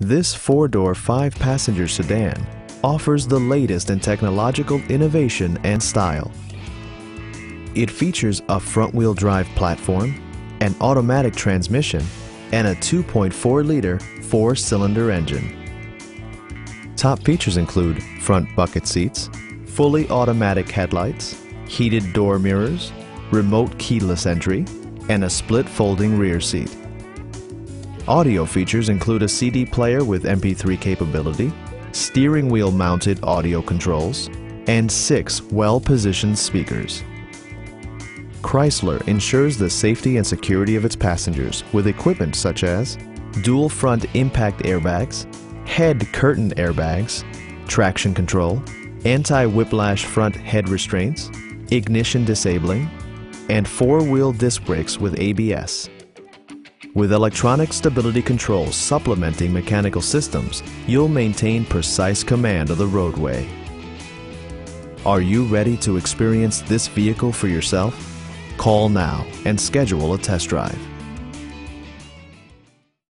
This four-door, five-passenger sedan offers the latest in technological innovation and style. It features a front-wheel drive platform, an automatic transmission, and a 2.4-liter four-cylinder engine. Top features include front bucket seats, fully automatic headlights, heated door mirrors, remote keyless entry, and a split folding rear seat. Audio features include a CD player with MP3 capability, steering wheel mounted audio controls, and 6 well-positioned speakers. Chrysler ensures the safety and security of its passengers with equipment such as dual front impact airbags, head curtain airbags, traction control, anti-whiplash front head restraints, ignition disabling, and four-wheel disc brakes with ABS. With electronic stability control supplementing mechanical systems, you'll maintain precise command of the roadway. Are you ready to experience this vehicle for yourself? Call now and schedule a test drive.